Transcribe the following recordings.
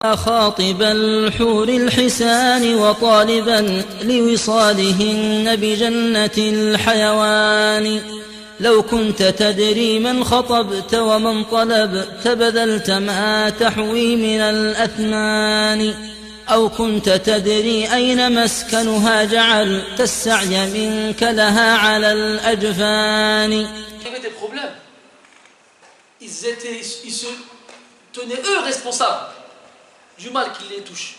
خاطب الحور الحسان وطالبا لوصالهن بجنة الحيوان لو كنت تدري من خطبت ومن طلبت بذلت ما تحوي من الأثمان أو كنت تدري أين مسكنها جعلت السعي منك لها على الأجفان. Il y avait des problèmes. Ils se tenaient eux responsables du mal qui les touche.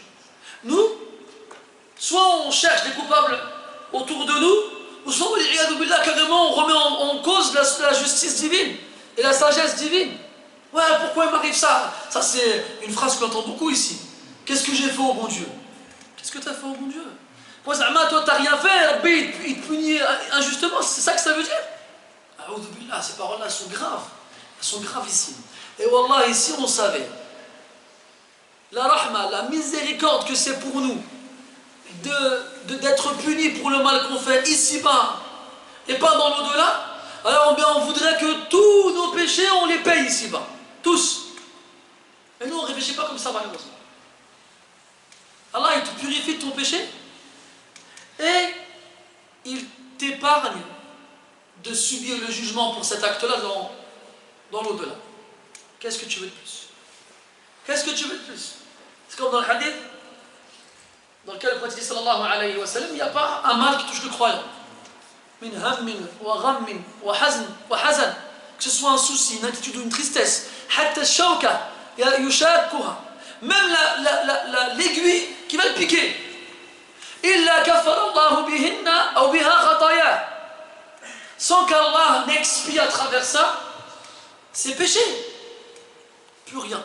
Nous, soit on cherche des coupables autour de nous, ou soit carrément on remet en cause la justice divine et la sagesse divine. Ouais, pourquoi il m'arrive ça? Ça c'est une phrase qu'on entend beaucoup ici. Qu'est-ce que j'ai fait au bon Dieu? Qu'est-ce que tu as fait au bon Dieu? Toi t'as rien fait, il te punit injustement, c'est ça que ça veut dire? Ces paroles-là sont graves. Elles sont gravissimes. Et Wallah, ici on savait la rahma, la miséricorde que c'est pour nous d'être punis pour le mal qu'on fait ici-bas et pas dans l'au-delà, alors bien on voudrait que tous nos péchés on les paye ici-bas, tous. Mais nous on ne réfléchit pas comme ça malheureusement. Allah il te purifie de ton péché et il t'épargne de subir le jugement pour cet acte-là dans l'au-delà. Qu'est-ce que tu veux de plus? Qu'est-ce que tu veux de plus? C'est comme dans le hadith dans lequel le prophète sallallahu alayhi wa sallam, il n'y a pas un mal qui touche le croyant. Min hammin wa ghammin wa hazan, que ce soit un souci, une inquiétude ou une tristesse, hatta shawka yushakkuha, même l'aiguille qui va le piquer. Illa kafara Allahu bihinna ou biha khataya, sans qu'Allah n'expie à travers ça ses péchés. Plus rien.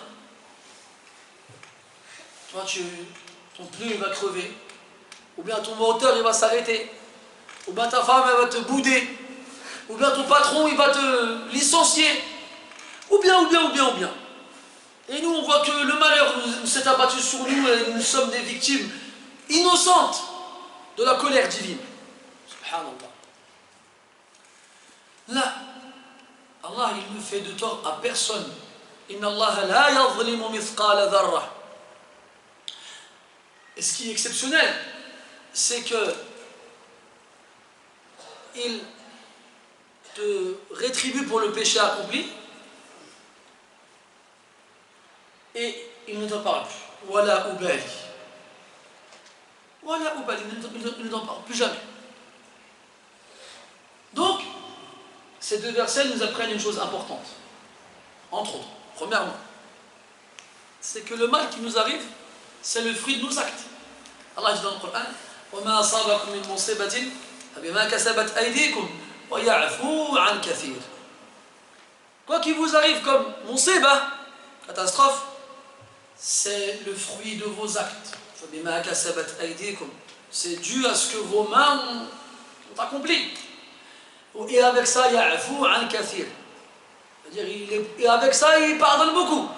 Toi, ton pneu il va crever, ou bien ton moteur il va s'arrêter, ou bien ta femme elle va te bouder, ou bien ton patron il va te licencier, ou bien. Et nous on voit que le malheur s'est abattu sur nous et nous sommes des victimes innocentes de la colère divine. Subhanallah. Là, Allah il ne fait de tort à personne. Inna Allah la yadhlimu mithqala dharrah. Et ce qui est exceptionnel, c'est que il te rétribue pour le péché accompli et il ne t'en parle plus. Wala ubali. Wala ubali, il ne t'en parle plus jamais. Donc, ces deux versets nous apprennent une chose importante. Entre autres, premièrement, c'est que le mal qui nous arrive, c'est le fruit de nos actes. Allah dit dans le Coran وَمَا أَصَابَكُم مِّن مُّصِيبَةٍ فَبِمَا كَسَبَتْ أَيْدِيكُمْ وَيَعْفُو عَن كَثِيرٍ. Quoi qu'il vous arrive comme musiba, catastrophe, c'est le fruit de vos actes. فَبِمَا كَسَبَتْ أَيْدِيكُمْ, c'est dû à ce que vos mains ont accompli. Et avec ça, يَعْفُو عَن كَثِيرٍ, c'est-à-dire et avec ça il pardonne beaucoup.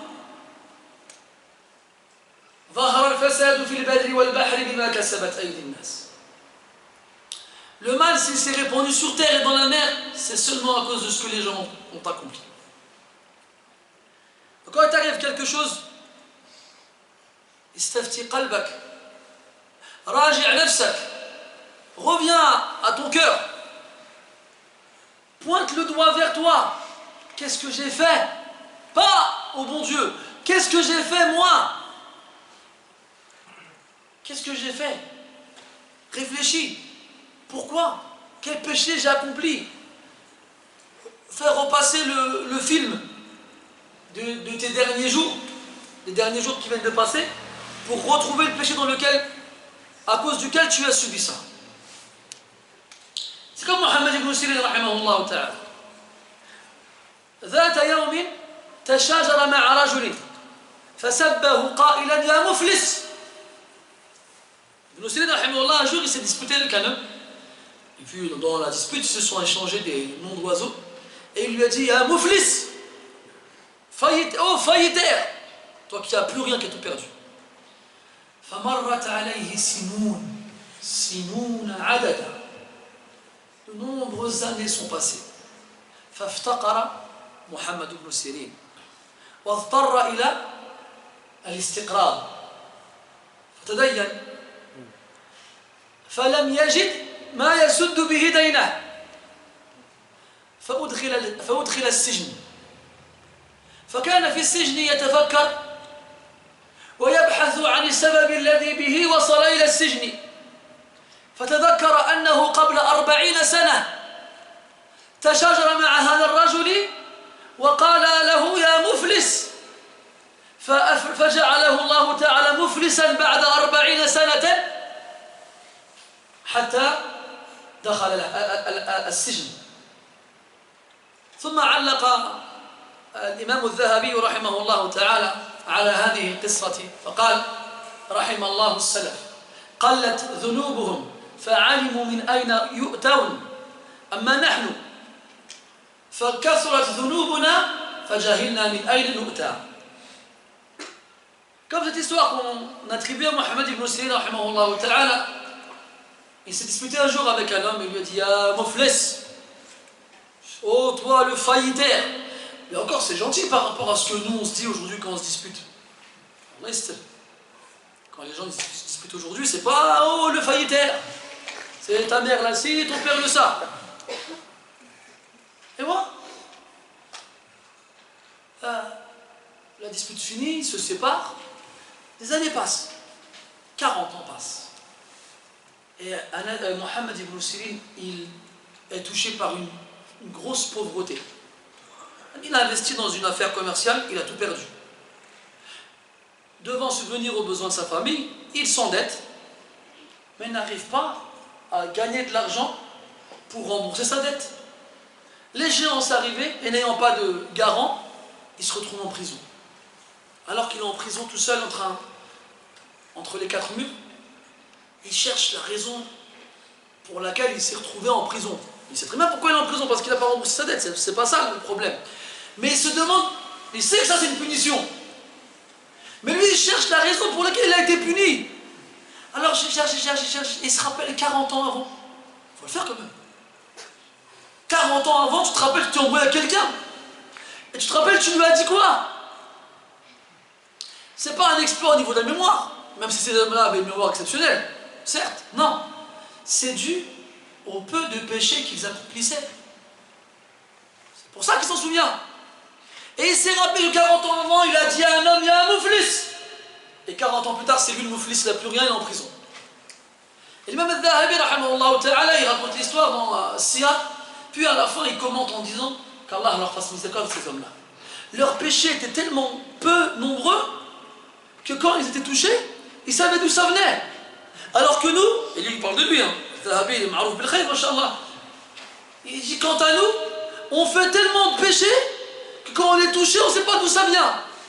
Le mal, s'il s'est répandu sur terre et dans la mer, c'est seulement à cause de ce que les gens ont accompli. Quand il t'arrive quelque chose, istafti qalbak, raji' nafsak, reviens à ton cœur, pointe le doigt vers toi. Qu'est-ce que j'ai fait? Pas au bon Dieu. Qu'est-ce que j'ai fait moi? Qu'est-ce que j'ai fait? Réfléchis. Pourquoi? Quel péché j'ai accompli? Fais repasser le film de tes derniers jours, les derniers jours qui viennent de passer, pour retrouver le péché à cause duquel tu as subi ça. C'est comme Mohammed ibn Sirin rahimahullah ta'ala. ذات يوم تشاجر مع رجل فسبه قائلا يا مفلس. Ibn Sirin rahimahullah, un jour il s'est disputé avec un homme, et puis dans la dispute ils se sont échangés des noms d'oiseaux, et il lui a dit ya muflis, faillitaire, toi qui n'as plus rien, qui as tout perdu. فمرت عليه سنون عددا, de nombreuses années sont passées. فافتقر محمد بن سيرين واضطر إلى الاستقرار فتدين فلم يجد ما يسد به دينه فأدخل السجن فكان في السجن يتفكر ويبحث عن السبب الذي به وصل إلى السجن فتذكر أنه قبل 40 سنة تشاجر مع هذا الرجل وقال له يا مفلس فجعله الله تعالى مفلسا بعد 40 سنة حتى دخل السجن. ثم علق الإمام الذهبي رحمه الله تعالى على هذه القصة فقال رحم الله السلف قلت ذنوبهم فعلموا من أين يؤتون أما نحن فكثرت ذنوبنا فجهلنا من أين نؤتى. Comme cette histoire qu'on attribue à Mohammed ibn Sirin rahimahullah ta'ala, il s'est disputé un jour avec un homme et lui a dit ah Muflis, oh toi le faillitaire. Mais encore c'est gentil par rapport à ce que nous on se dit aujourd'hui quand on se dispute. Quand les gens se disputent aujourd'hui, c'est pas oh le faillitaire, c'est ta mère là-ci, ton père le ça. Et moi la dispute finie, ils se séparent, des années passent, 40 ans passent. Et Mohammed ibn Sirin, il est touché par une grosse pauvreté. Il a investi dans une affaire commerciale, il a tout perdu. Devant subvenir aux besoins de sa famille, il s'endette, mais n'arrive pas à gagner de l'argent pour rembourser sa dette. L'échéance arrivée, et n'ayant pas de garant, il se retrouve en prison. Alors qu'il est en prison tout seul entre les quatre murs, il cherche la raison pour laquelle il s'est retrouvé en prison. Il sait très bien pourquoi il est en prison, parce qu'il n'a pas remboursé sa dette, c'est pas ça le problème. Mais il se demande, il sait que ça c'est une punition. Mais lui il cherche la raison pour laquelle il a été puni. Alors il cherche, et il se rappelle 40 ans avant. Il faut le faire quand même. 40 ans avant, tu te rappelles que tu as envoyé à quelqu'un. Et tu te rappelles, tu lui as dit quoi? C'est pas un exploit au niveau de la mémoire, même si ces hommes-là avaient une mémoire exceptionnelle, certes, non. C'est dû au peu de péchés qu'ils accomplissaient. C'est pour ça qu'il s'en souvient. Et il s'est rappelé que 40 ans avant, il a dit à un homme, il y a un mouflis. Et 40 ans plus tard, c'est lui le mouflis, il n'a plus rien, il est en prison. Et l'imam al-Dhahabi, il raconte l'histoire dans Siyar, puis à la fin, il commente en disant qu'Allah leur fasse miséricorde ces hommes-là. Leurs péchés étaient tellement peu nombreux que quand ils étaient touchés, ils savaient d'où ça venait. Alors que nous, et lui il parle de lui, Zahabi, il est ma'rouf bil khayr, mashallah. Il dit quant à nous, on fait tellement de péchés que quand on est touché, on ne sait pas d'où ça vient.